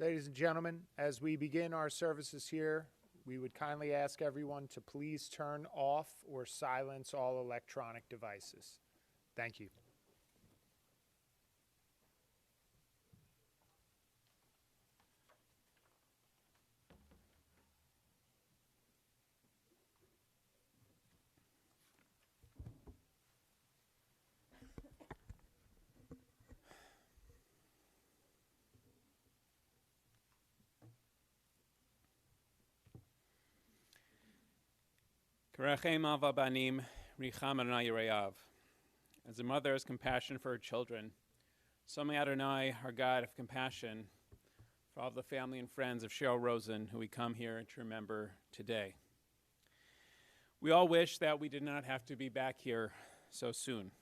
Ladies and gentlemen, as we begin our services here, we would kindly ask everyone to please turn off or silence all electronic devices. Thank you. Kerachem av abanim, richam Adonai yireyav. As a mother has compassion for her children, so may Adonai, our God, have compassion for all the family and friends of Sheryle Rosen who we come here to remember today. We all wish that we did not have to be back here so soon.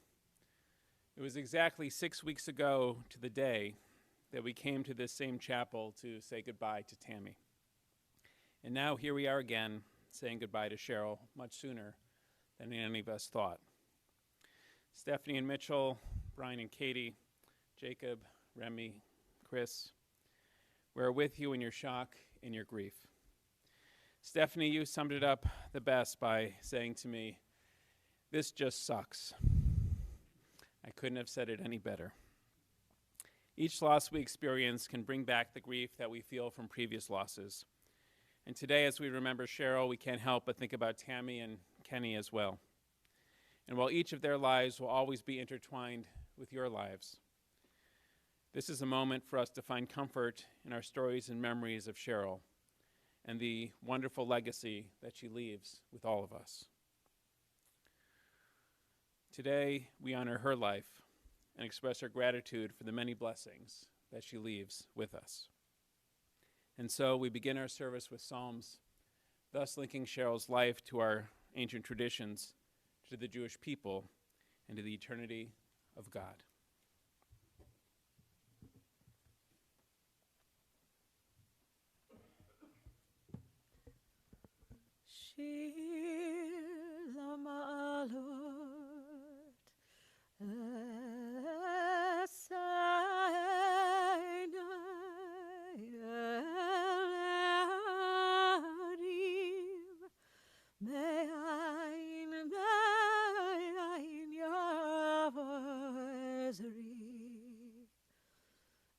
It was exactly 6 weeks ago to the day that we came to this same chapel to say goodbye to Tammy. And now here we are again, saying goodbye to Sheryle much sooner than any of us thought. Stephanie and Mitchell, Brian and Katie, Jacob, Remy, Chris, we're with you in your shock and your grief. Stephanie, you summed it up the best by saying to me, "This just sucks." I couldn't have said it any better. Each loss we experience can bring back the grief that we feel from previous losses. And today, as we remember Sheryle, we can't help but think about Tammy and Kenny as well. And while each of their lives will always be intertwined with your lives, this is a moment for us to find comfort in our stories and memories of Sheryle and the wonderful legacy that she leaves with all of us. Today, we honor her life and express our gratitude for the many blessings that she leaves with us. And so we begin our service with Psalms, thus linking Sheryle's life to our ancient traditions, to the Jewish people, and to the eternity of God. Shir Lama'alot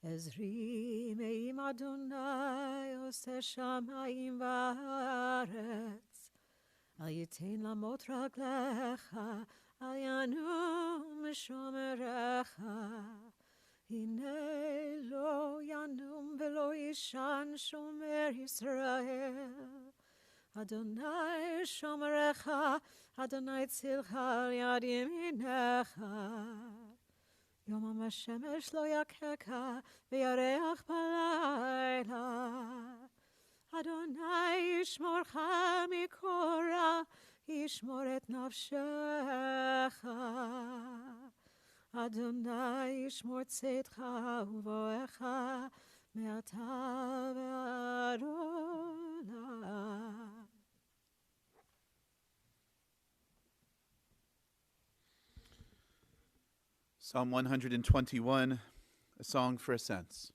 Ezri me'im Adonai oseh shamayim va'aretz al yitein lamot raglecha al yanum shomerecha hine lo yanum velo yishan shomer Yisrael Adonai shomerecha Adonai tzilcha al yad yaminecha Yom HaShemesh lo yakeka v'yareach b'layla Adonai yishmorcha mikora yishmor et nafshecha Adonai yishmor tzedcha uvoecha me'ata ve'ad olam. Psalm 121, a song for ascents.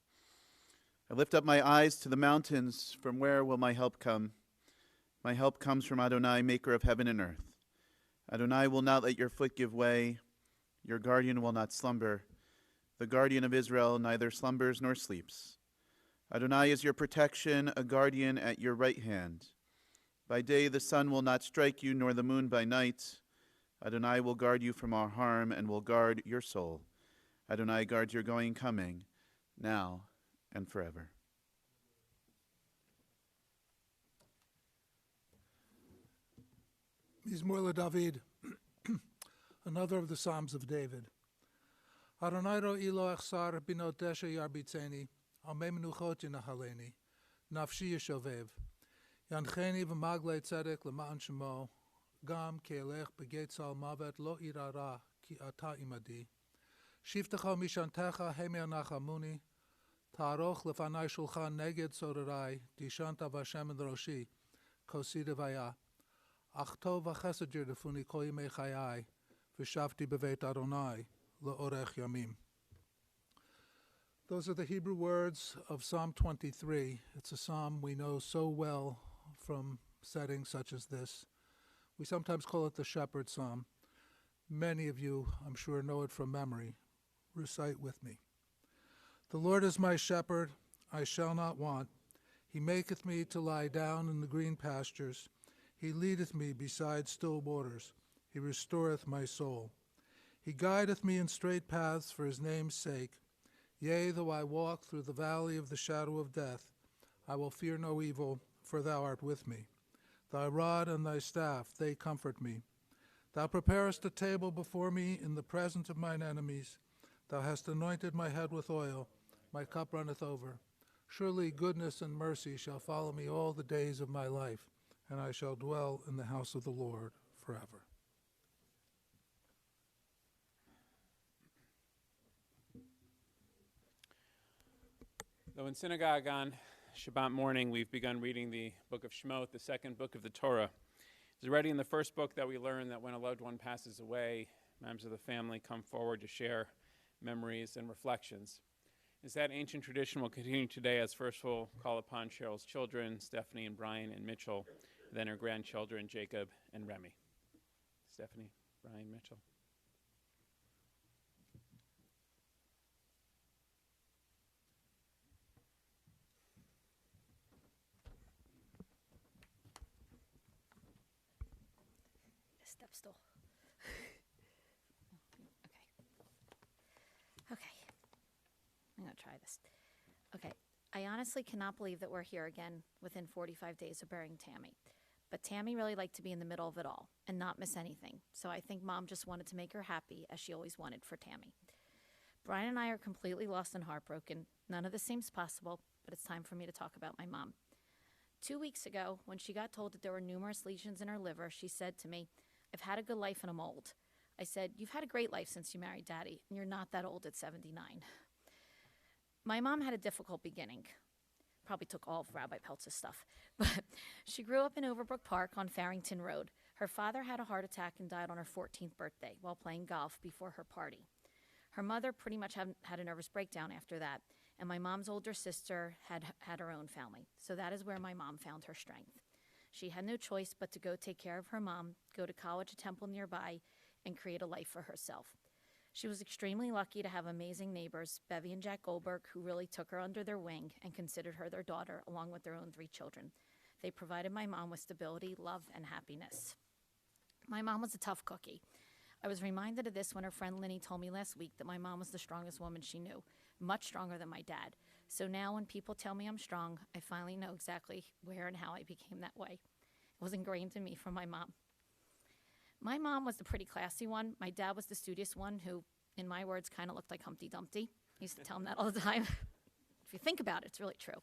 I lift up my eyes to the mountains. From where will my help come? My help comes from Adonai, maker of heaven and earth. Adonai will not let your foot give way. Your guardian will not slumber. The guardian of Israel neither slumbers nor sleeps. Adonai is your protection, a guardian at your right hand. By day the sun will not strike you, nor the moon by night. Adonai will guard you from all harm and will guard your soul. Adonai guards your going and coming, now and forever. Mizmor LeDavid, another of the Psalms of David. Adonai ro'i lo echsar binot desha yarbitzeni, al mei menuchot yinahaleni, nafshi yeshovev, yancheni v'maglei tzedek l'ma'an shemo, Gam ke'elech begetzal mavet lo irara ki ata imadi. Shiftecha mishantecha hemer nachamuni. Taroch lefanai shulchan neged sorarai. Dishanta v'Hashem en roshi. Kosida vaya. Achto v'chesed yirdefuni kol yimei chayai. V'shavti bevet Adonai le'orech yamim. Those are the Hebrew words of Psalm 23. It's a psalm we know so well from settings such as this. We sometimes call it the Shepherd Psalm. Many of you, I'm sure, know it from memory. Recite with me. The Lord is my shepherd, I shall not want. He maketh me to lie down in the green pastures. He leadeth me beside still waters. He restoreth my soul. He guideth me in straight paths for his name's sake. Yea, though I walk through the valley of the shadow of death, I will fear no evil, for thou art with me. Thy rod and thy staff, they comfort me. Thou preparest a table before me in the presence of mine enemies. Thou hast anointed my head with oil. My cup runneth over. Surely goodness and mercy shall follow me all the days of my life, and I shall dwell in the house of the Lord forever. Though in synagogue on Shabbat morning, we've begun reading the book of Shemot, the second book of the Torah. It's already in the first book that we learn that when a loved one passes away, members of the family come forward to share memories and reflections. As that ancient tradition will continue today, as first we'll call upon Sheryle's children, Stephanie and Brian and Mitchell, then her grandchildren, Jacob and Remy. Stephanie, Brian, Mitchell. Step still. Okay. I'm going to try this. Okay. I honestly cannot believe that we're here again within 45 days of burying Tammy. But Tammy really liked to be in the middle of it all and not miss anything. So I think Mom just wanted to make her happy, as she always wanted for Tammy. Brian and I are completely lost and heartbroken. None of this seems possible, but it's time for me to talk about my mom. 2 weeks ago, when she got told that there were numerous lesions in her liver, she said to me, "I've had a good life and I'm old." I said, "You've had a great life since you married Daddy, and you're not that old at 79. My mom had a difficult beginning. Probably took all of Rabbi Peltz's stuff. But she grew up in Overbrook Park on Farrington Road. Her father had a heart attack and died on her 14th birthday while playing golf before her party. Her mother pretty much had a nervous breakdown after that, and my mom's older sister had her own family. So that is where my mom found her strength. She had no choice but to go take care of her mom, go to college at Temple nearby, and create a life for herself. She was extremely lucky to have amazing neighbors, Bevy and Jack Goldberg, who really took her under their wing and considered her their daughter, along with their own 3 children. They provided my mom with stability, love, and happiness. My mom was a tough cookie. I was reminded of this when her friend Linny told me last week that my mom was the strongest woman she knew, much stronger than my dad. So now when people tell me I'm strong, I finally know exactly where and how I became that way. It was ingrained in me from my mom. My mom was the pretty classy one. My dad was the studious one who, in my words, kind of looked like Humpty Dumpty. I used to tell him that all the time. If you think about it, it's really true.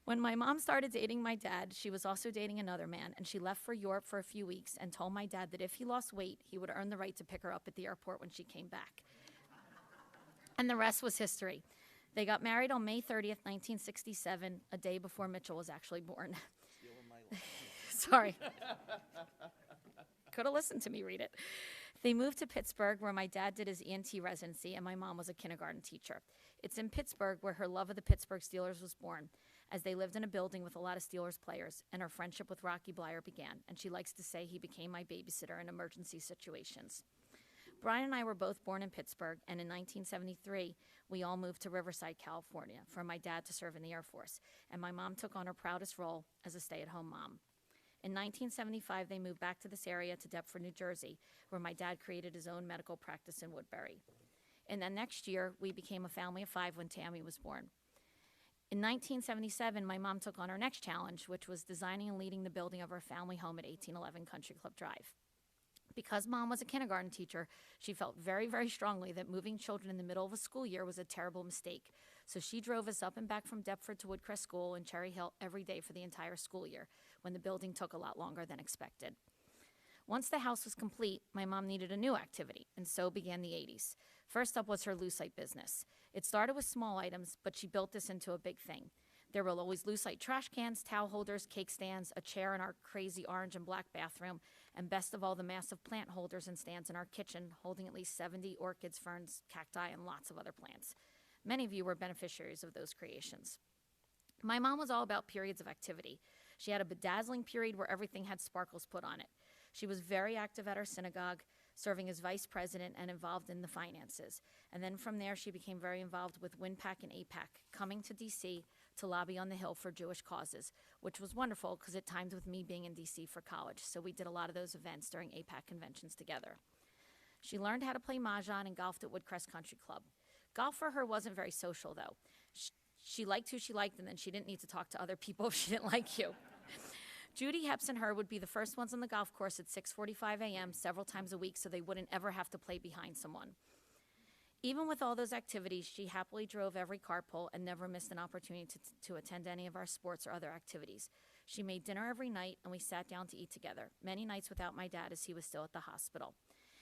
When my mom started dating my dad, she was also dating another man, and she left for Europe for a few weeks and told my dad that if he lost weight, he would earn the right to pick her up at the airport when she came back. And the rest was history. They got married on May 30th, 1967, a day before Mitchell was actually born. Sorry. Could have listened to me read it. They moved to Pittsburgh, where my dad did his ENT residency, and my mom was a kindergarten teacher. It's in Pittsburgh where her love of the Pittsburgh Steelers was born, as they lived in a building with a lot of Steelers players, and her friendship with Rocky Blyer began, and she likes to say he became my babysitter in emergency situations. Brian and I were both born in Pittsburgh, and in 1973, we all moved to Riverside, California, for my dad to serve in the Air Force, and my mom took on her proudest role as a stay-at-home mom. In 1975, they moved back to this area to Deptford, New Jersey, where my dad created his own medical practice in Woodbury. And then next year, we became a family of 5 when Tammy was born. In 1977, my mom took on her next challenge, which was designing and leading the building of our family home at 1811 Country Club Drive. Because Mom was a kindergarten teacher, she felt very, very strongly that moving children in the middle of a school year was a terrible mistake. So she drove us up and back from Deptford to Woodcrest School in Cherry Hill every day for the entire school year, when the building took a lot longer than expected. Once the house was complete, my mom needed a new activity, and so began the 80s. First up was her lucite business. It started with small items, but she built this into a big thing. There were always lucite trash cans, towel holders, cake stands, a chair in our crazy orange and black bathroom, and best of all, the massive plant holders and stands in our kitchen, holding at least 70 orchids, ferns, cacti, and lots of other plants. Many of you were beneficiaries of those creations. My mom was all about periods of activity. She had a bedazzling period where everything had sparkles put on it. She was very active at our synagogue, serving as vice president and involved in the finances. And then from there, she became very involved with WINPAC and APAC, coming to D.C. to lobby on the Hill for Jewish causes, which was wonderful because it timed with me being in D.C. for college. So we did a lot of those events during APAC conventions together. She learned how to play mahjong and golfed at Woodcrest Country Club. Golf for her wasn't very social, though. She liked who she liked, and then she didn't need to talk to other people if she didn't like you. Judy, Heps, and her would be the first ones on the golf course at 6:45 a.m. several times a week so they wouldn't ever have to play behind someone. Even with all those activities, she happily drove every carpool and never missed an opportunity to attend any of our sports or other activities. She made dinner every night, and we sat down to eat together, many nights without my dad as he was still at the hospital.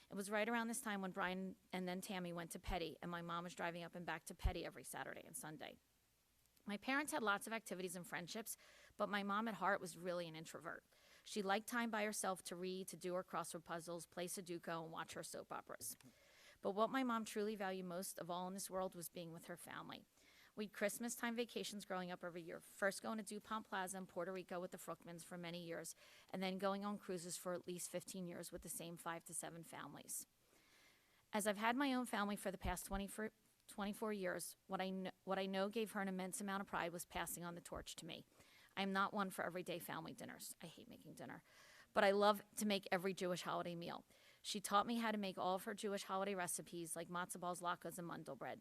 It was right around this time when Brian and then Tammy went to Petty, and my mom was driving up and back to Petty every Saturday and Sunday. My parents had lots of activities and friendships, but my mom at heart was really an introvert. She liked time by herself to read, to do her crossword puzzles, play Sudoku, and watch her soap operas. But what my mom truly valued most of all in this world was being with her family. We'd Christmas time vacations growing up every year, first going to DuPont Plaza in Puerto Rico with the Fruchtmans for many years, and then going on cruises for at least 15 years with the same 5 to 7 families. As I've had my own family for the past 24 years, what I know gave her an immense amount of pride was passing on the torch to me. I am not one for everyday family dinners. I hate making dinner. But I love to make every Jewish holiday meal. She taught me how to make all of her Jewish holiday recipes like matzo balls, latkes, and mandel bread.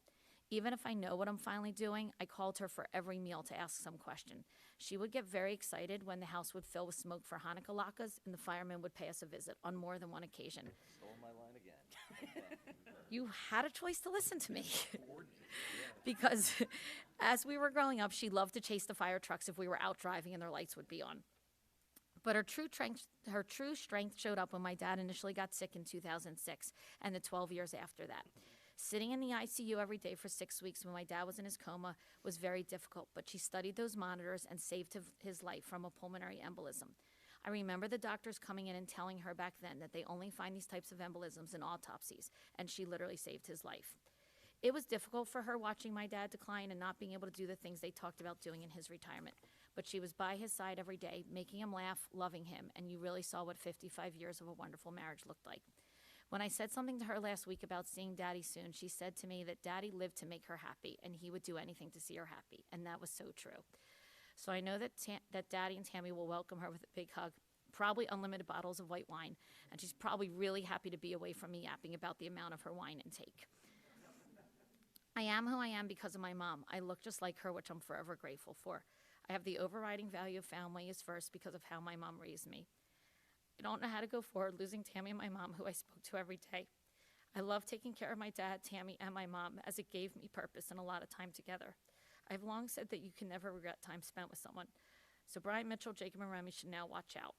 Even if I know what I'm finally doing, I called her for every meal to ask some question. She would get very excited when the house would fill with smoke for Hanukkah latkes and the firemen would pay us a visit on more than one occasion. Stole my line again. You had a choice to listen to me. Because as we were growing up, she loved to chase the fire trucks if we were out driving and their lights would be on. But her true strength showed up when my dad initially got sick in 2006 and the 12 years after that. Sitting in the ICU every day for 6 weeks when my dad was in his coma was very difficult, but she studied those monitors and saved his life from a pulmonary embolism. I remember the doctors coming in and telling her back then that they only find these types of embolisms in autopsies, and she literally saved his life. It was difficult for her watching my dad decline and not being able to do the things they talked about doing in his retirement. But she was by his side every day, making him laugh, loving him, and you really saw what 55 years of a wonderful marriage looked like. When I said something to her last week about seeing Daddy soon, she said to me that Daddy lived to make her happy, and he would do anything to see her happy, and that was so true. So I know that Daddy and Tammy will welcome her with a big hug, probably unlimited bottles of white wine, and she's probably really happy to be away from me yapping about the amount of her wine intake. I am who I am because of my mom. I look just like her, which I'm forever grateful for. I have the overriding value of family is first because of how my mom raised me. I don't know how to go forward losing Tammy and my mom, who I spoke to every day. I love taking care of my dad, Tammy, and my mom, as it gave me purpose and a lot of time together. I've long said that you can never regret time spent with someone. So Brian, Mitchell, Jacob, and Remy should now watch out.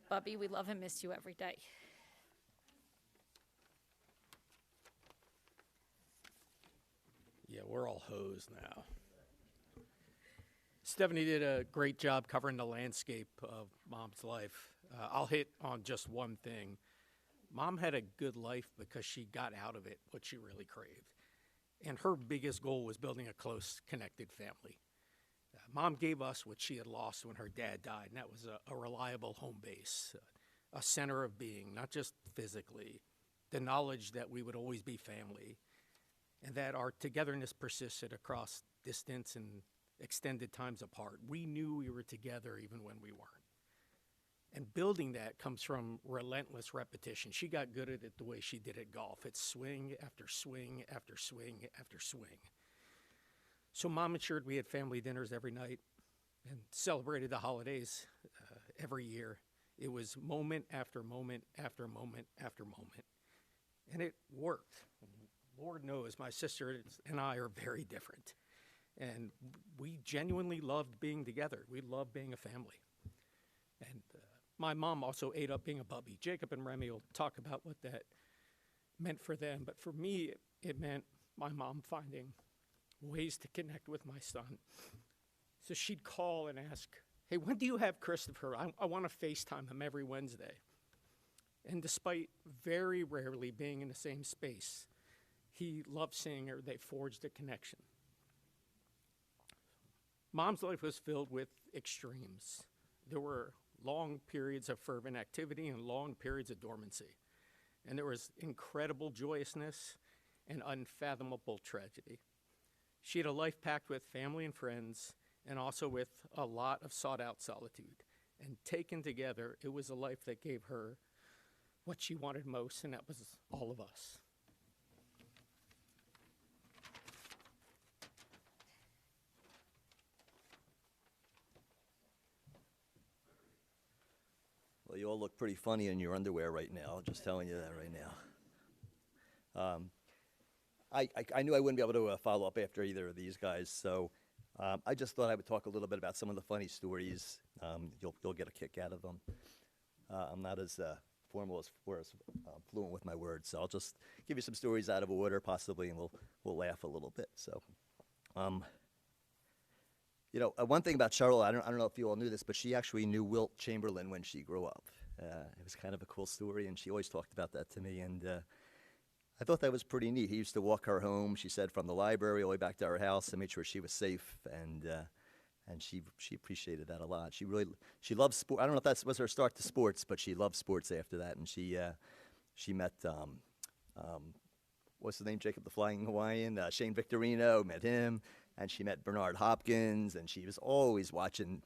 Bubby, we love and miss you every day. Yeah, we're all hosed now. Stephanie did a great job covering the landscape of Mom's life. I'll hit on just one thing. Mom had a good life because she got out of it what she really craved. And her biggest goal was building a close, connected family. Mom gave us what she had lost when her dad died, and that was a reliable home base, a center of being, not just physically, the knowledge that we would always be family, and that our togetherness persisted across distance and extended times apart. We knew we were together even when we weren't. And building that comes from relentless repetition. She got good at it the way she did at golf. It's swing after swing after swing after swing. So Mom ensured we had family dinners every night and celebrated the holidays every year. It was moment after moment after moment after moment. And it worked. Lord knows my sister and I are very different. And we genuinely loved being together. We loved being a family. And my mom also ate up being a bubby. Jacob and Remy will talk about what that meant for them. But for me, it meant my mom finding ways to connect with my son. So she'd call and ask, hey, when do you have Christopher? I want to FaceTime him every Wednesday. And despite very rarely being in the same space, He loved seeing her. They forged a connection. Mom's life was filled with extremes. There were long periods of fervent activity and long periods of dormancy. And there was incredible joyousness and unfathomable tragedy. She had a life packed with family and friends, and also with a lot of sought-out solitude. And taken together, it was a life that gave her what she wanted most, and that was all of us. Well, you all look pretty funny in your underwear right now. Just telling you that right now. I knew I wouldn't be able to follow up after either of these guys, so I just thought I would talk a little bit about some of the funny stories. You'll get a kick out of them. I'm not as formal as fluent with my words, so I'll just give you some stories out of order, possibly, and we'll laugh a little bit. So, one thing about Sheryle, I don't know if you all knew this, but she actually knew Wilt Chamberlain when she grew up. It was kind of a cool story, and she always talked about that to me, and I thought that was pretty neat. He used to walk her home, she said, from the library all the way back to our house and made sure she was safe, and she appreciated that a lot. She loved sport. I don't know if that was her start to sports, but she loved sports after that, and she met what's his name, Jacob the Flying Hawaiian, Shane Victorino, met him, and she met Bernard Hopkins, and she was always watching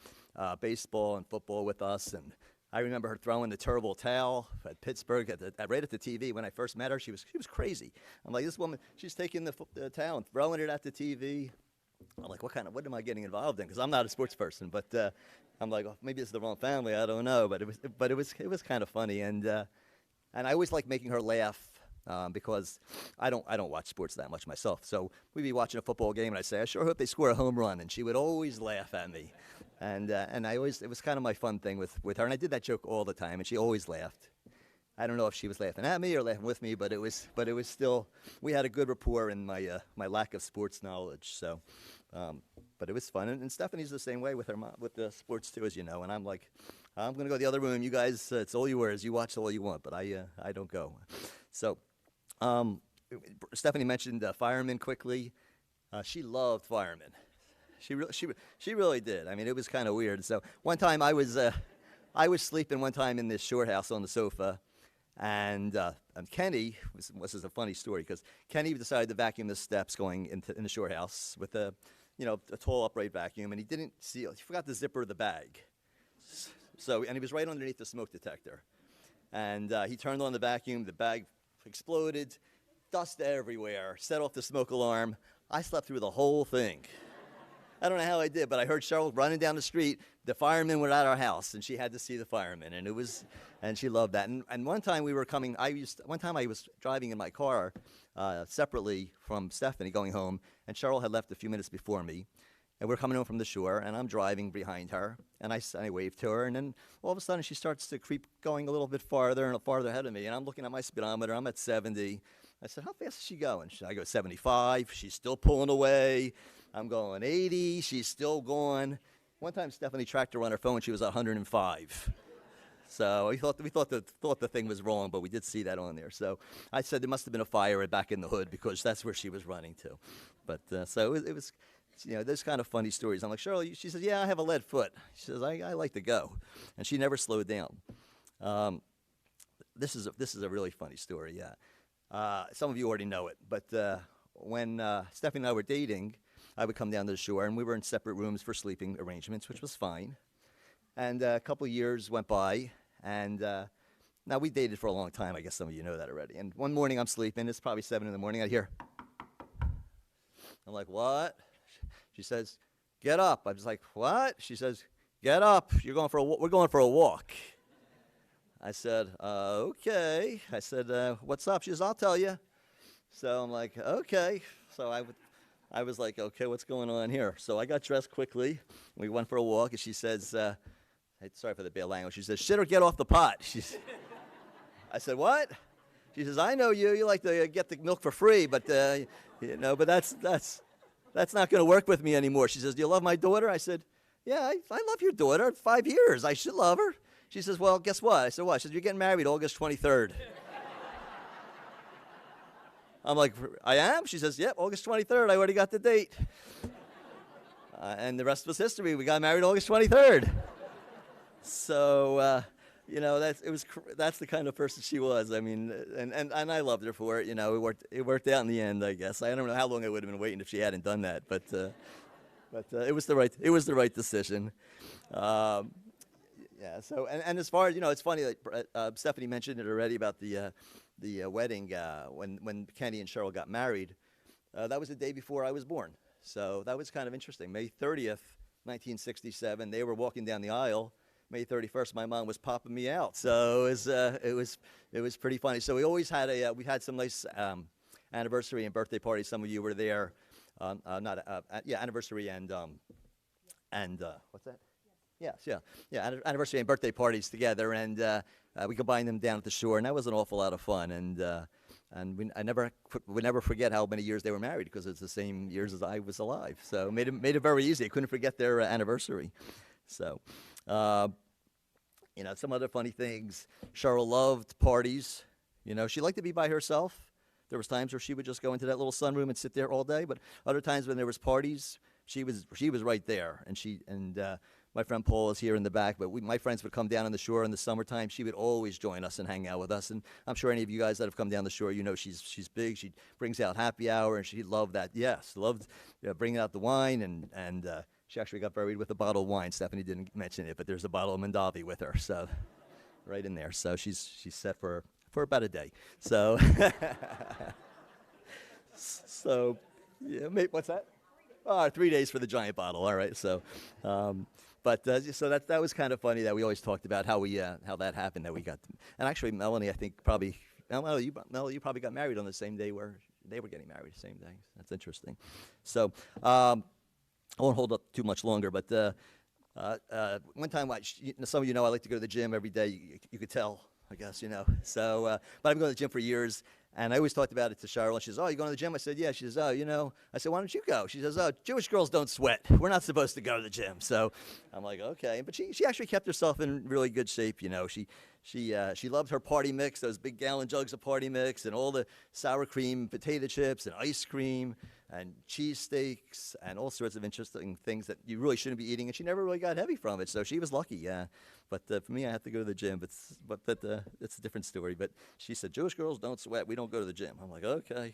baseball and football with us. And I remember her throwing the terrible towel at Pittsburgh right at the TV. When I first met her, she was crazy. I'm like, this woman, she's taking the towel and throwing it at the TV. I'm like, what am I getting involved in? Because I'm not a sports person, but I'm like, oh, maybe it's the wrong family. I don't know, but it was kind of funny, and I always like making her laugh. Because I don't watch sports that much myself. So we'd be watching a football game, and I'd say, I sure hope they score a home run. And she would always laugh at me. And it was kind of my fun thing with her. And I did that joke all the time, and she always laughed. I don't know if she was laughing at me or laughing with me, but it was still, we had a good rapport in my lack of sports knowledge. So, but it was fun. And Stephanie's the same way with her with the sports too, as you know. And I'm like, I'm going to go to the other room. You guys, it's all yours. You watch all you want, but I don't go. So. Stephanie mentioned firemen quickly. She loved firemen. She really did. I mean, it was kind of weird. So one time I was sleeping one time in this short house on the sofa, and Kenny, this is a funny story because Kenny decided to vacuum the steps going in the short house with a tall upright vacuum, and he forgot the zipper of the bag. So and he was right underneath the smoke detector, and he turned on the vacuum. The bag exploded, dust everywhere, set off the smoke alarm. I slept through the whole thing. I don't know how I did, but I heard Sheryle running down the street. The firemen were at our house, and she had to see the firemen, and she loved that. And one time we were coming. One time I was driving in my car separately from Stephanie, going home, and Sheryle had left a few minutes before me. And we're coming home from the shore, and I'm driving behind her, and I waved to her, and then all of a sudden she starts to creep going a little bit farther and farther ahead of me, and I'm looking at my speedometer. I'm at 70. I said, how fast is she going? I go 75. She's still pulling away. I'm going 80. She's still going. One time Stephanie tracked her on her phone. She was at 105. So we thought the thing was wrong, but we did see that on there. So I said there must have been a fire back in the hood because that's where she was running to. But so it was. Those kind of funny stories. I'm like, Sheryle, she says, yeah, I have a lead foot. She says, I like to go. And she never slowed down. This is a really funny story, yeah. Some of you already know it, but when Stephanie and I were dating, I would come down to the shore, and we were in separate rooms for sleeping arrangements, which was fine. And a couple of years went by, and now we dated for a long time. I guess some of you know that already. And one morning I'm sleeping. It's probably 7 in the morning. I hear, I'm like, what? She says, get up. I was like, what? She says, get up. We're going for a walk. I said, okay. I said, what's up? She says, I'll tell you. So I'm like, okay. So I was like, okay, what's going on here? So I got dressed quickly. We went for a walk, and she says, sorry for the bad language. She says, shit or get off the pot. I said, what? She says, I know you. You like to get the milk for free, but but that's not going to work with me anymore. She says, do you love my daughter? I said, yeah, I love your daughter. 5 years. I should love her. She says, well, guess what? I said, what? She said, you're getting married August 23rd. I'm like, I am? She says, yep, August 23rd. I already got the date. And the rest was history. We got married August 23rd. So, that's the kind of person she was. I mean, and I loved her for it. You know, it worked out in the end, I guess. I don't know how long I would have been waiting if she hadn't done that, but it was the right decision. Yeah. So, and as far as it's funny, like Stephanie mentioned it already about the wedding when Kenny and Sheryle got married. That was the day before I was born. So that was kind of interesting. May 30th, 1967, they were walking down the aisle. May 31st, my mom was popping me out. So it was pretty funny. So we always had we had some nice anniversary and birthday parties. Some of you were there. Anniversary and what's that? Yes, yeah. Anniversary and birthday parties together, and we combined them down at the shore, and that was an awful lot of fun. And we never forget how many years they were married because it's the same years as I was alive. So it made it very easy. I couldn't forget their anniversary. So, some other funny things. Sheryle loved parties. She liked to be by herself. There was times where she would just go into that little sunroom and sit there all day. But other times when there was parties, she was right there. And my friend Paul is here in the back. But my friends would come down on the shore in the summertime. She would always join us and hang out with us. And I'm sure any of you guys that have come down the shore, she's big. She brings out happy hour, and she loved that. Yes, loved bringing out the wine and. She actually got buried with a bottle of wine. Stephanie didn't mention it, but there's a bottle of Mondavi with her, so right in there. So she's set for about a day. So, what's that? 3 days for the giant bottle. All right. So, so that was kind of funny that we always talked about how that happened that we got. And actually, Melanie, I think Melanie, you probably got married on the same day where they were getting married, the same day. That's interesting. So. I won't hold up too much longer, but one time, some of you know I like to go to the gym every day. You could tell, I guess, So, but I've been going to the gym for years, and I always talked about it to Sheryle. And she says, "Oh, you going to the gym?" I said, "Yeah." She says, "Oh, I said, "Why don't you go?" She says, "Oh, Jewish girls don't sweat. We're not supposed to go to the gym." So I'm like, okay. But she actually kept herself in really good shape. She loved her party mix, those big gallon jugs of party mix, and all the sour cream potato chips and ice cream and cheesesteaks and all sorts of interesting things that you really shouldn't be eating. And she never really got heavy from it, so she was lucky. But for me, I have to go to the gym. But it's a different story. But she said, "Jewish girls don't sweat. We don't go to the gym." I'm like, okay.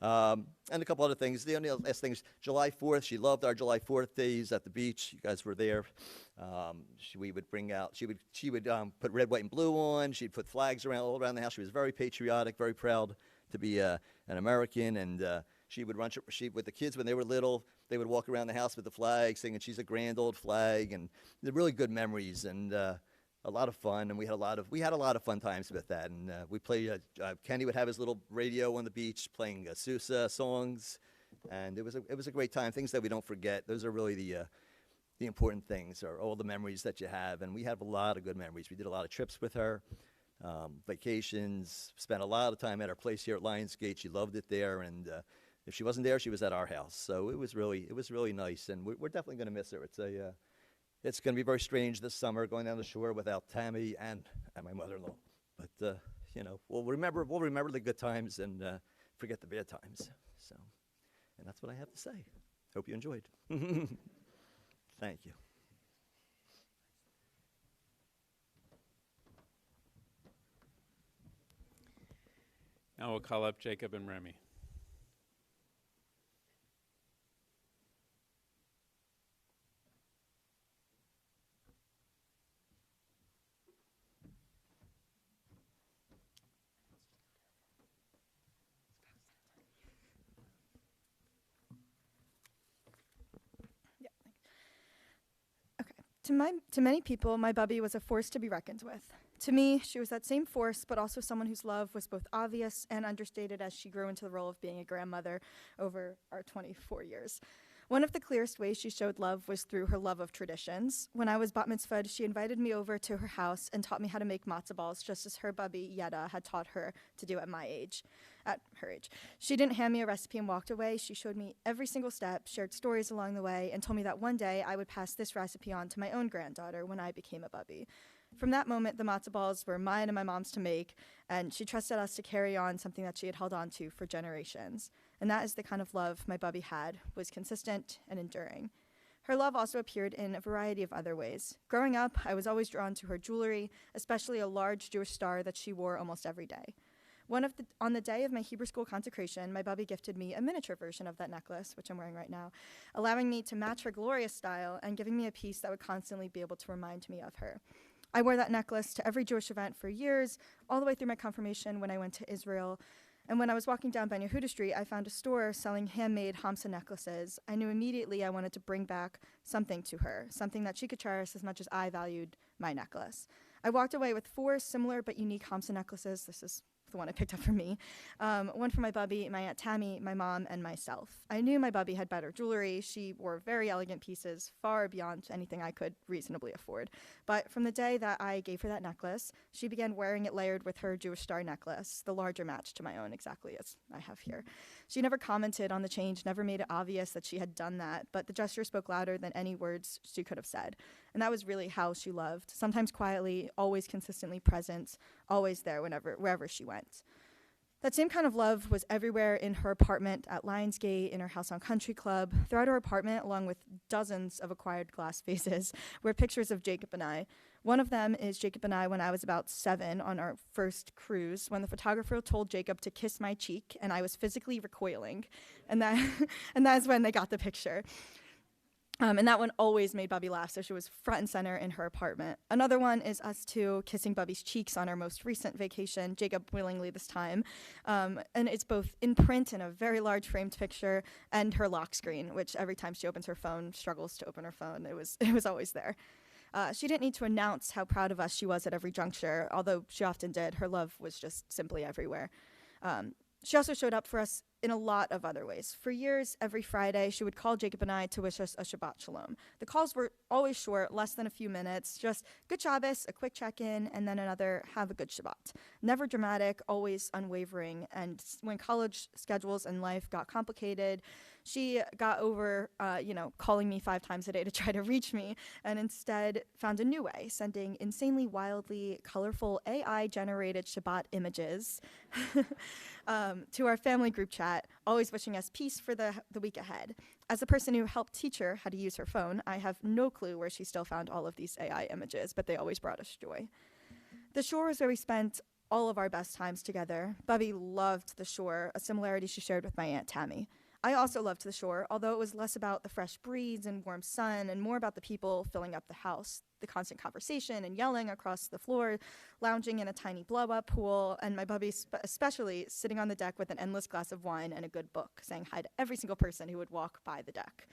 And a couple other things. The only last things, July 4th, she loved our July 4th days at the beach. You guys were there. She would put red, white, and blue on. She'd put flags all around the house. She was very patriotic, very proud to be an American. And she would run with the kids when they were little. They would walk around the house with the flag, singing "She's a Grand Old Flag," and they're really good memories and a lot of fun. And we had a lot of fun times with that. And we played. Kenny would have his little radio on the beach playing Sousa songs, and it was a great time. Things that we don't forget. Those are really the important things, are all the memories that you have. And we have a lot of good memories. We did a lot of trips with her. Vacations, spent a lot of time at our place here at Lionsgate. She loved it there, and if she wasn't there, she was at our house. So it was really nice, and we're definitely going to miss her. It's going to be very strange this summer going down the shore without Tammy and my mother-in-law. But we'll remember the good times and forget the bad times. So, and that's what I have to say. Hope you enjoyed. Thank you. Now we'll call up Jacob and Remy. To many people, my bubby was a force to be reckoned with. To me, she was that same force, but also someone whose love was both obvious and understated as she grew into the role of being a grandmother over our 24 years. One of the clearest ways she showed love was through her love of traditions. When I was bat mitzvahed, she invited me over to her house and taught me how to make matzah balls, just as her bubby, Yeda, had taught her to do at her age. She didn't hand me a recipe and walked away. She showed me every single step, shared stories along the way, and told me that one day I would pass this recipe on to my own granddaughter when I became a bubby. From that moment, the matzo balls were mine and my mom's to make, and she trusted us to carry on something that she had held on to for generations. And that is the kind of love my bubby had, was consistent and enduring. Her love also appeared in a variety of other ways. Growing up, I was always drawn to her jewelry, especially a large Jewish star that she wore almost every day. On the day of my Hebrew school consecration, my bubby gifted me a miniature version of that necklace, which I'm wearing right now, allowing me to match her glorious style and giving me a piece that would constantly be able to remind me of her. I wore that necklace to every Jewish event for years, all the way through my confirmation when I went to Israel. And when I was walking down Ben Yehuda Street, I found a store selling handmade Hamsa necklaces. I knew immediately I wanted to bring back something to her, something that she could cherish as much as I valued my necklace. I walked away with 4 similar but unique Hamsa necklaces. This is the one I picked up for me. One for my bubby, my Aunt Tammy, my mom, and myself. I knew my bubby had better jewelry. She wore very elegant pieces, far beyond anything I could reasonably afford. But from the day that I gave her that necklace, she began wearing it layered with her Jewish star necklace, the larger match to my own, exactly as I have here. She never commented on the change, never made it obvious that she had done that, but the gesture spoke louder than any words she could have said. And that was really how she loved, sometimes quietly, always consistently present, always there wherever she went. That same kind of love was everywhere in her apartment at Lionsgate, in her house on Country Club, throughout her apartment, along with dozens of acquired glass vases, were pictures of Jacob and I. One of them is Jacob and I when I was about 7 on our first cruise, when the photographer told Jacob to kiss my cheek, and I was physically recoiling. And that is when they got the picture. And that one always made Bubby laugh, so she was front and center in her apartment. Another one is us two kissing Bubby's cheeks on our most recent vacation, Jacob willingly this time. And it's both in print in a very large framed picture and her lock screen, which every time she opens her phone, struggles to open her phone. It was always there. She didn't need to announce how proud of us she was at every juncture, although she often did. Her love was just simply everywhere. She also showed up for us in a lot of other ways. For years, every Friday, she would call Jacob and I to wish us a Shabbat Shalom. The calls were always short, less than a few minutes, just good Shabbos, a quick check-in, and then another have a good Shabbat. Never dramatic, always unwavering. And when college schedules and life got complicated, she got over, calling me 5 times a day to try to reach me, and instead found a new way, sending insanely, wildly colorful AI-generated Shabbat images to our family group chat, always wishing us peace for the week ahead. As a person who helped teach her how to use her phone, I have no clue where she still found all of these AI images, but they always brought us joy. The shore was where we spent all of our best times together. Bubby loved the shore, a similarity she shared with my Aunt Tammy. I also loved the shore, although it was less about the fresh breeze and warm sun and more about the people filling up the house, the constant conversation and yelling across the floor, lounging in a tiny blow-up pool, and my bubby especially sitting on the deck with an endless glass of wine and a good book, saying hi to every single person who would walk by the deck.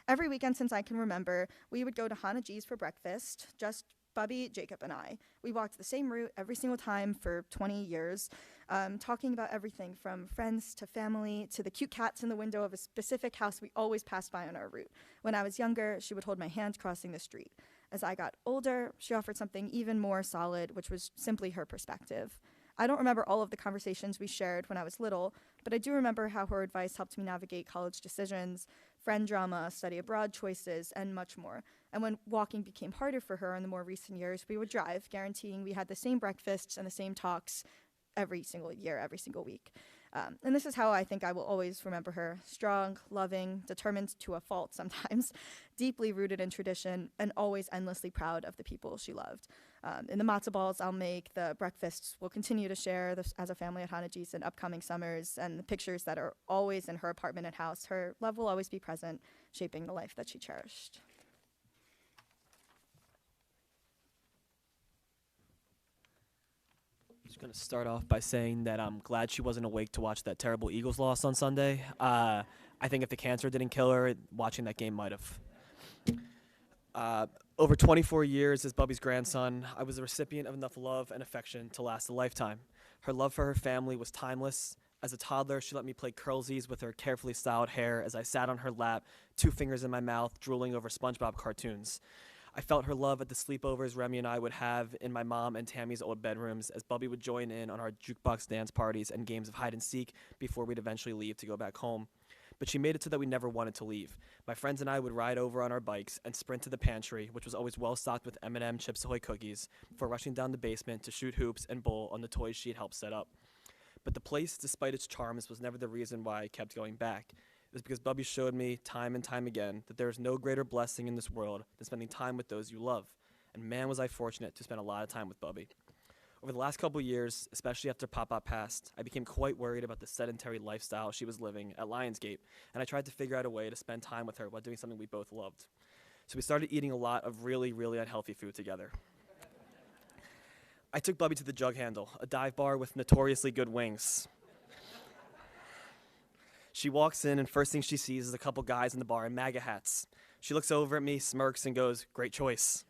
Every weekend since I can remember, we would go to Hannah G's for breakfast, just Bubby, Jacob, and I. We walked the same route every single time for 20 years, talking about everything from friends to family to the cute cats in the window of a specific house we always passed by on our route. When I was younger, she would hold my hand crossing the street. As I got older, she offered something even more solid, which was simply her perspective. I don't remember all of the conversations we shared when I was little, but I do remember how her advice helped me navigate college decisions, friend drama, study abroad choices, and much more. And when walking became harder for her in the more recent years, we would drive, guaranteeing we had the same breakfasts and the same talks every single year, every single week. And this is how I think I will always remember her: strong, loving, determined to a fault sometimes, deeply rooted in tradition, and always endlessly proud of the people she loved. In the matzo balls I'll make, the breakfasts we'll continue to share as a family at Hanaji's in upcoming summers, and the pictures that are always in her apartment and house, her love will always be present, shaping the life that she cherished. I'm just going to start off by saying that I'm glad she wasn't awake to watch that terrible Eagles loss on Sunday. I think if the cancer didn't kill her, watching that game might have. Over 24 years as Bubby's grandson, I was the recipient of enough love and affection to last a lifetime. Her love for her family was timeless. As a toddler, she let me play curlsies with her carefully styled hair as I sat on her lap, 2 fingers in my mouth, drooling over SpongeBob cartoons. I felt her love at the sleepovers Remy and I would have in my mom and Tammy's old bedrooms, as Bubby would join in on our jukebox dance parties and games of hide and seek before we'd eventually leave to go back home. But she made it so that we never wanted to leave. My friends and I would ride over on our bikes and sprint to the pantry, which was always well stocked with M&M Chips Ahoy cookies, before rushing down the basement to shoot hoops and bowl on the toys she had helped set up. But the place, despite its charms, was never the reason why I kept going back. It was because Bubby showed me time and time again that there is no greater blessing in this world than spending time with those you love. And man, was I fortunate to spend a lot of time with Bubby. Over the last couple years, especially after Papa passed, I became quite worried about the sedentary lifestyle she was living at Lionsgate, and I tried to figure out a way to spend time with her while doing something we both loved. So we started eating a lot of really, really unhealthy food together. I took Bubby to the Jug Handle, a dive bar with notoriously good wings. She walks in, and first thing she sees is a couple guys in the bar in MAGA hats. She looks over at me, smirks, and goes, "Great choice."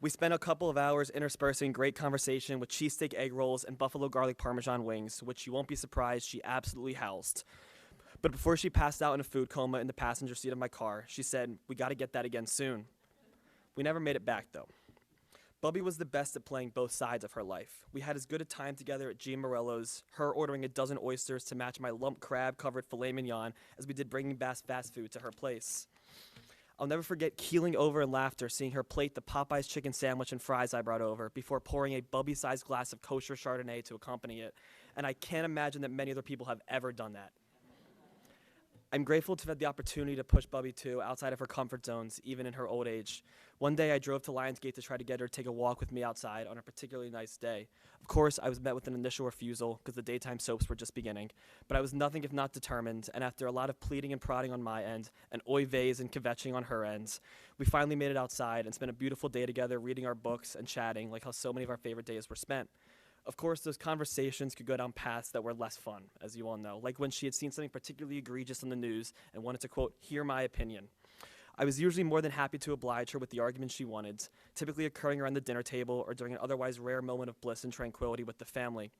We spent a couple of hours interspersing great conversation with cheesesteak egg rolls and buffalo garlic parmesan wings, which you won't be surprised she absolutely housed. But before she passed out in a food coma in the passenger seat of my car, she said, "We got to get that again soon." We never made it back, though. Bubby was the best at playing both sides of her life. We had as good a time together at G. Morello's, her ordering a dozen oysters to match my lump crab-covered filet mignon, as we did bringing fast food to her place. I'll never forget keeling over in laughter seeing her plate the Popeye's chicken sandwich and fries I brought over before pouring a Bubby-sized glass of kosher Chardonnay to accompany it, and I can't imagine that many other people have ever done that. I'm grateful to have had the opportunity to push Bubby, too, outside of her comfort zones, even in her old age. One day, I drove to Lionsgate to try to get her to take a walk with me outside on a particularly nice day. Of course, I was met with an initial refusal because the daytime soaps were just beginning, but I was nothing if not determined, and after a lot of pleading and prodding on my end, and oy veys and kvetching on her end, we finally made it outside and spent a beautiful day together reading our books and chatting like how so many of our favorite days were spent. Of course, those conversations could go down paths that were less fun, as you all know, like when she had seen something particularly egregious on the news and wanted to, quote, hear my opinion. I was usually more than happy to oblige her with the argument she wanted, typically occurring around the dinner table or during an otherwise rare moment of bliss and tranquility with the family.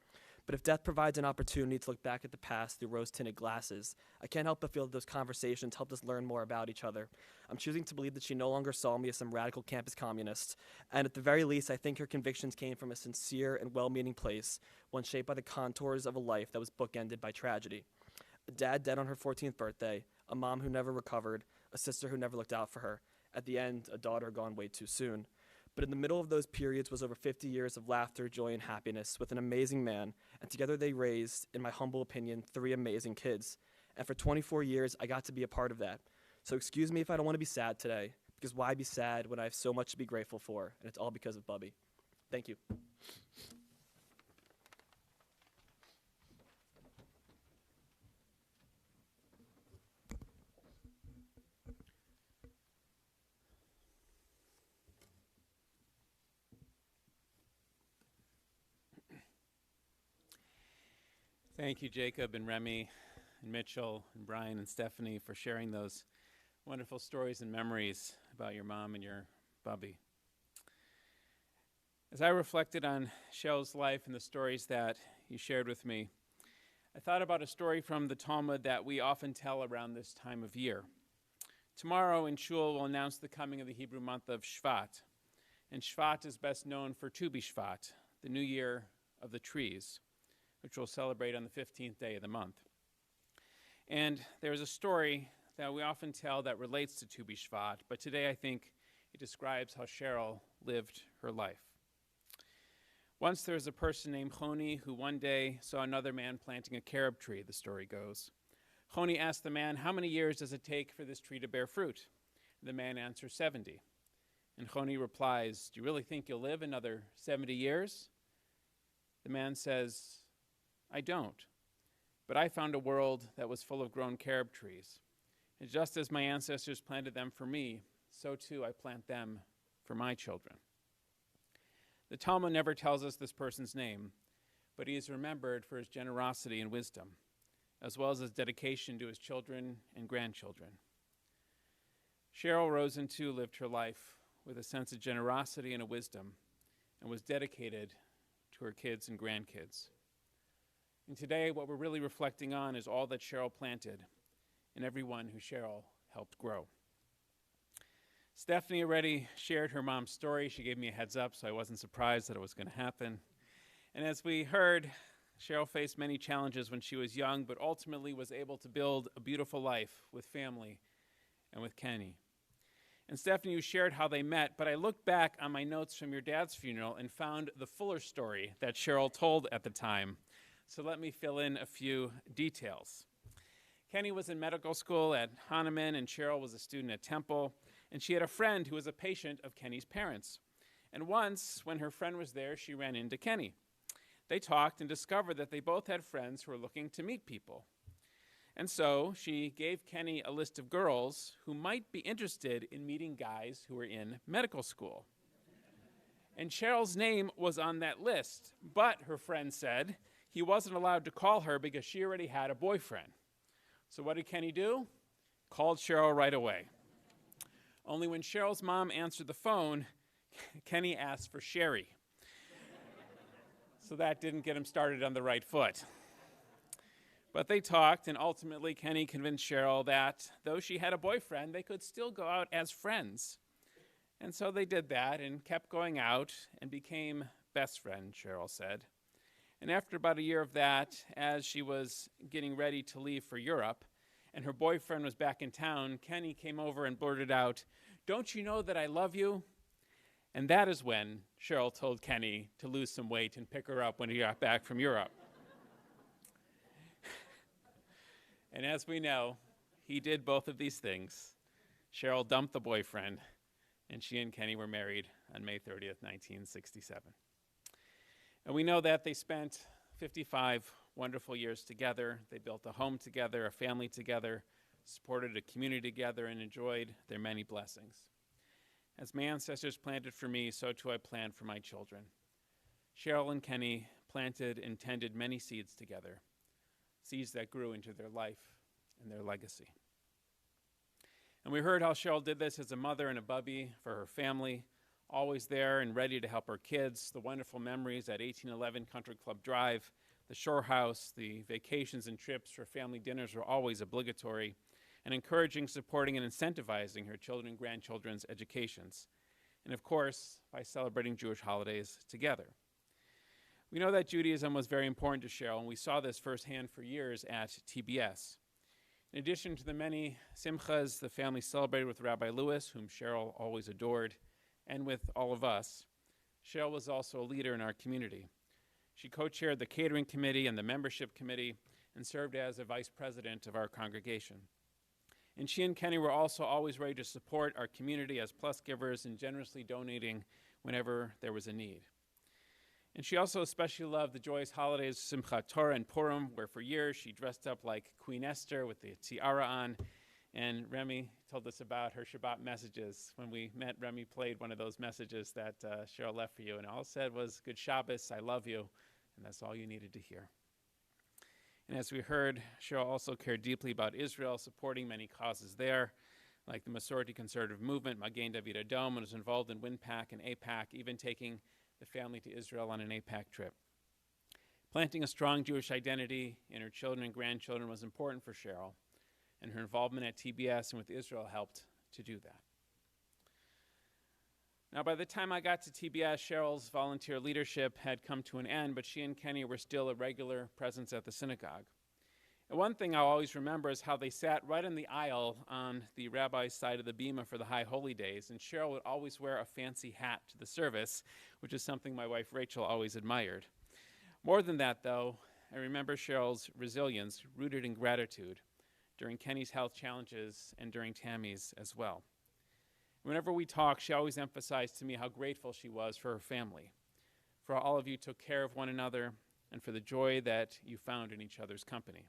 But if death provides an opportunity to look back at the past through rose-tinted glasses, I can't help but feel that those conversations helped us learn more about each other. I'm choosing to believe that she no longer saw me as some radical campus communist, and at the very least, I think her convictions came from a sincere and well-meaning place, one shaped by the contours of a life that was bookended by tragedy. A dad dead on her 14th birthday, a mom who never recovered, a sister who never looked out for her, at the end, a daughter gone way too soon. But in the middle of those periods was over 50 years of laughter, joy, and happiness with an amazing man, and together they raised, in my humble opinion, 3 amazing kids. And for 24 years, I got to be a part of that. So excuse me if I don't want to be sad today, because why be sad when I have so much to be grateful for, and it's all because of Bubby. Thank you. Thank you, Jacob and Remy and Mitchell and Brian and Stephanie, for sharing those wonderful stories and memories about your mom and your Bubby. As I reflected on Sheryle's life and the stories that you shared with me, I thought about a story from the Talmud that we often tell around this time of year. Tomorrow in Shul we'll announce the coming of the Hebrew month of Shvat, and Shvat is best known for Tu B'Shvat, the new year of the trees, which we'll celebrate on the 15th day of the month. And there's a story that we often tell that relates to Tu B'Shvat, but today I think it describes how Sheryle lived her life. Once there was a person named Choni who one day saw another man planting a carob tree, the story goes. Choni asked the man, "How many years does it take for this tree to bear fruit?" The man answers, 70. And Choni replies, "Do you really think you'll live another 70 years? The man says, "I don't. But I found a world that was full of grown carob trees. And just as my ancestors planted them for me, so too I plant them for my children." The Talmud never tells us this person's name, but he is remembered for his generosity and wisdom, as well as his dedication to his children and grandchildren. Sheryle Rosen, too, lived her life with a sense of generosity and a wisdom, and was dedicated to her kids and grandkids. And today, what we're really reflecting on is all that Sheryle planted and everyone who Sheryle helped grow. Stephanie already shared her mom's story. She gave me a heads up, so I wasn't surprised that it was going to happen. And as we heard, Sheryle faced many challenges when she was young, but ultimately was able to build a beautiful life with family and with Kenny. And Stephanie, you shared how they met, but I looked back on my notes from your dad's funeral and found the fuller story that Sheryle told at the time. So let me fill in a few details. Kenny was in medical school at Hahnemann, and Sheryle was a student at Temple, and she had a friend who was a patient of Kenny's parents. And once, when her friend was there, she ran into Kenny. They talked and discovered that they both had friends who were looking to meet people. And so she gave Kenny a list of girls who might be interested in meeting guys who were in medical school. And Sheryle's name was on that list, but her friend said he wasn't allowed to call her because she already had a boyfriend. So what did Kenny do? Called Sheryle right away. Only when Sheryle's mom answered the phone, Kenny asked for Sherry. So that didn't get him started on the right foot. But they talked, and ultimately Kenny convinced Sheryle that though she had a boyfriend, they could still go out as friends. And so they did that and kept going out and became best friends, Sheryle said. And after about a year of that, as she was getting ready to leave for Europe, and her boyfriend was back in town, Kenny came over and blurted out, "Don't you know that I love you?" And that is when Sheryle told Kenny to lose some weight and pick her up when he got back from Europe. And as we know, he did both of these things. Sheryle dumped the boyfriend, and she and Kenny were married on May 30th, 1967. And we know that they spent 55 wonderful years together. They built a home together, a family together, supported a community together, and enjoyed their many blessings. As my ancestors planted for me, so too I plant for my children. Sheryle and Kenny planted and tended many seeds together, seeds that grew into their life and their legacy. And we heard how Sheryle did this as a mother and a bubby for her family, always there and ready to help her kids, the wonderful memories at 1811 Country Club Drive, the shore house, the vacations and trips for family dinners were always obligatory, and encouraging, supporting, and incentivizing her children and grandchildren's educations. And of course, by celebrating Jewish holidays together. We know that Judaism was very important to Sheryle, and we saw this firsthand for years at TBS. In addition to the many simchas the family celebrated with Rabbi Lewis, whom Sheryle always adored, and with all of us, Sheryle was also a leader in our community. She co-chaired the catering committee and the membership committee and served as a vice president of our congregation. And she and Kenny were also always ready to support our community as plus givers and generously donating whenever there was a need. And she also especially loved the joyous holidays, Simchat Torah and Purim, where for years she dressed up like Queen Esther with the tiara on. And Remy told us about her Shabbat messages. When we met, Remy played one of those messages that Sheryle left for you, and all it said was, "Good Shabbos, I love you," and that's all you needed to hear. And as we heard, Sheryle also cared deeply about Israel, supporting many causes there, like the Masorti Conservative Movement, Magen David Adom, and was involved in WINPAC and APAC, even taking the family to Israel on an APAC trip. Planting a strong Jewish identity in her children and grandchildren was important for Sheryle, and her involvement at TBS and with Israel helped to do that. Now, by the time I got to TBS, Sheryle's volunteer leadership had come to an end, but she and Kenny were still a regular presence at the synagogue. And one thing I'll always remember is how they sat right in the aisle on the rabbi's side of the bima for the High Holy Days, and Sheryle would always wear a fancy hat to the service, which is something my wife Rachel always admired. More than that, though, I remember Sheryle's resilience, rooted in gratitude, during Kenny's health challenges and during Tammy's as well. Whenever we talked, she always emphasized to me how grateful she was for her family, for how all of you took care of one another, and for the joy that you found in each other's company.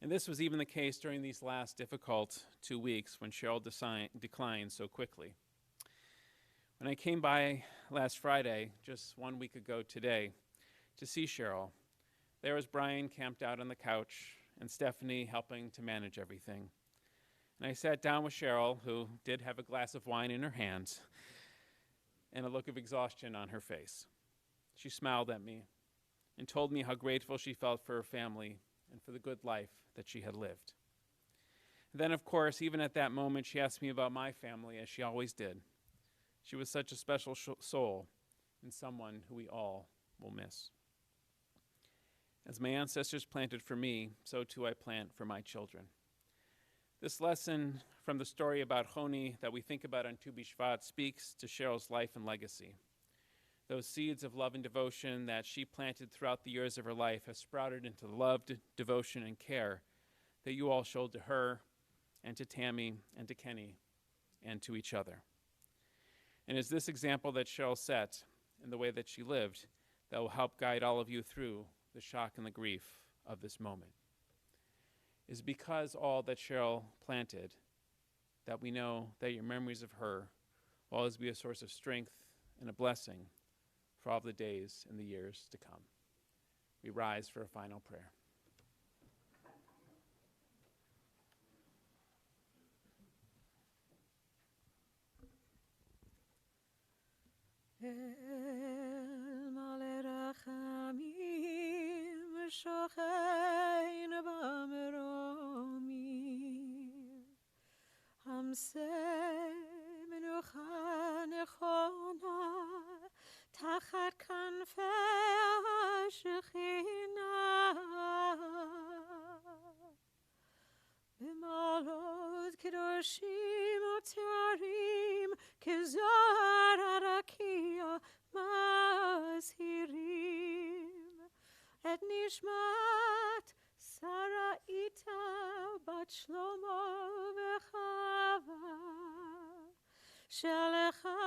And this was even the case during these last difficult 2 weeks when Sheryle declined so quickly. When I came by last Friday, just 1 week ago today, to see Sheryle, there was Brian camped out on the couch and Stephanie helping to manage everything. And I sat down with Sheryle, who did have a glass of wine in her hands and a look of exhaustion on her face. She smiled at me and told me how grateful she felt for her family and for the good life that she had lived. And then, of course, even at that moment, she asked me about my family, as she always did. She was such a special soul and someone who we all will miss. As my ancestors planted for me, so too I plant for my children. This lesson from the story about Choni that we think about on Tu B'Shvat speaks to Sheryle's life and legacy. Those seeds of love and devotion that she planted throughout the years of her life have sprouted into love, devotion, and care that you all showed to her and to Tammy and to Kenny and to each other. And it's this example that Sheryle set in the way that she lived that will help guide all of you through the shock and the grief of this moment. Is because all that Sheryle planted that we know that your memories of her will always be a source of strength and a blessing for all the days and the years to come. We rise for a final prayer. El male rachamim shochein b'meromim Hamseh menucha nechona tachat kanfei hashechina B'malot kedoshim u'tzarim kezar arakia mazhirim Et nishmat Sara ita bat Shlomo v'chava Shelecha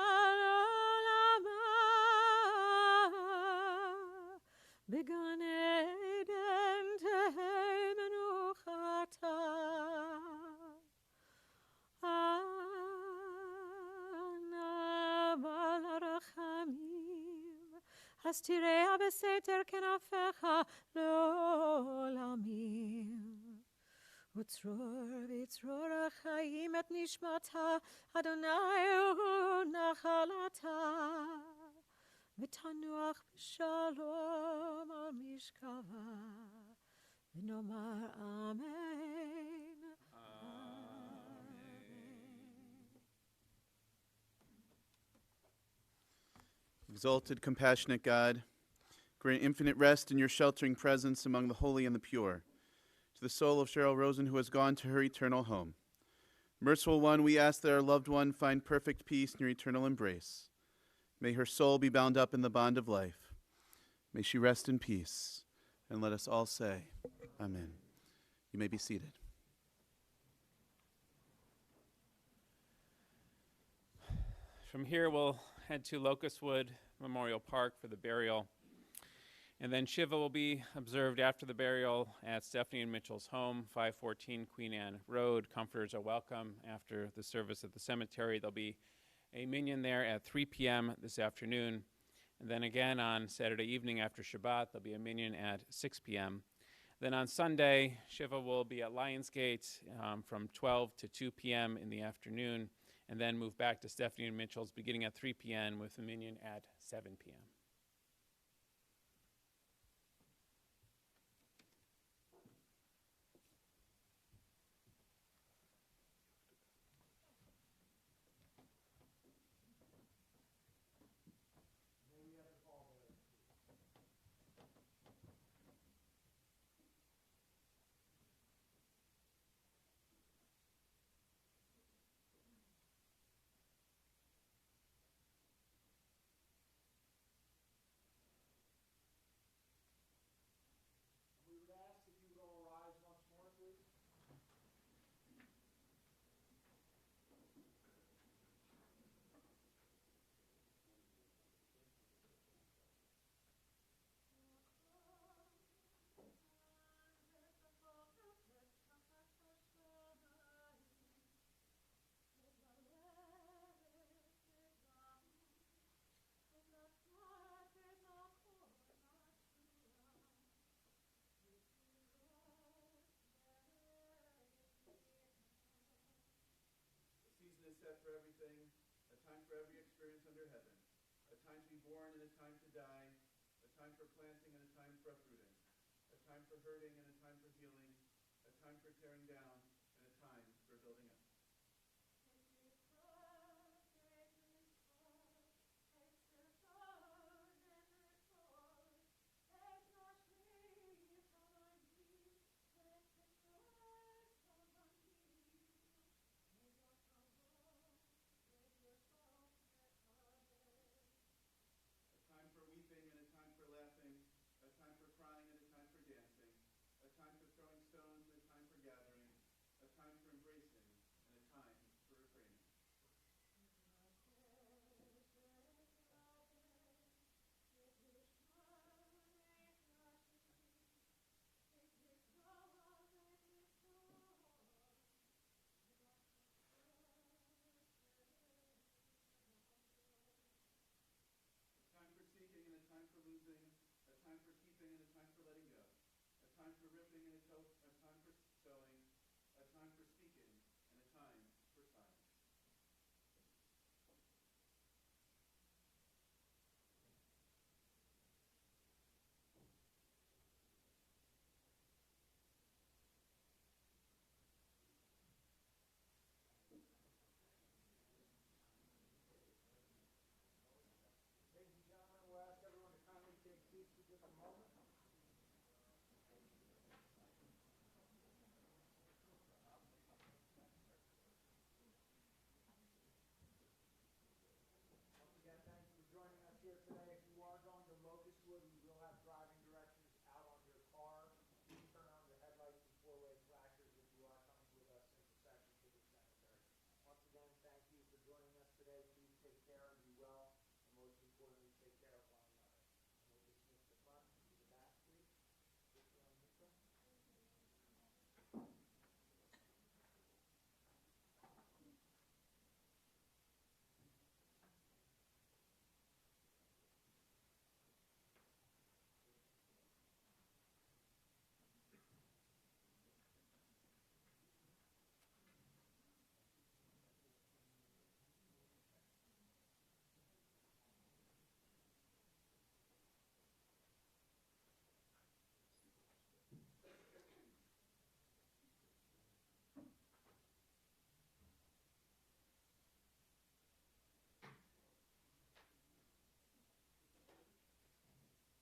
l'olama B'gan Eden tehei menuchata Ana bal harachamim Hastirea b'seter kenafecha לעולמים. וצרור ויצרור החיים את נשמתה, אדוני הוא נחלתה. ותנוח בשלום על משכבה, ונאמר אמן. Exalted, compassionate God, grant infinite rest in your sheltering presence among the holy and the pure, to the soul of Sheryle Rosen, who has gone to her eternal home. Merciful One, we ask that our loved one find perfect peace in your eternal embrace. May her soul be bound up in the bond of life. May she rest in peace. And let us all say, Amen. You may be seated. From here, we'll head to Locust Wood Memorial Park for the burial. And then Shiva will be observed after the burial at Stephanie and Mitchell's home, 514 Queen Anne Road. Comforters are welcome after the service at the cemetery. There'll be a minyan there at 3 p.m. this afternoon. And then again on Saturday evening after Shabbat, there'll be a minyan at 6 p.m. Then on Sunday, Shiva will be at Lionsgate from 12 to 2 p.m. in the afternoon, and then move back to Stephanie and Mitchell's beginning at 3 p.m. with the minyan at 7 p.m. Is set for everything, a time for every experience under heaven, a time to be born and a time to die, a time for planting and a time for uprooting, a time for hurting and a time for healing, a time for tearing down and a time for building up. lifting and a time for sewing, a time for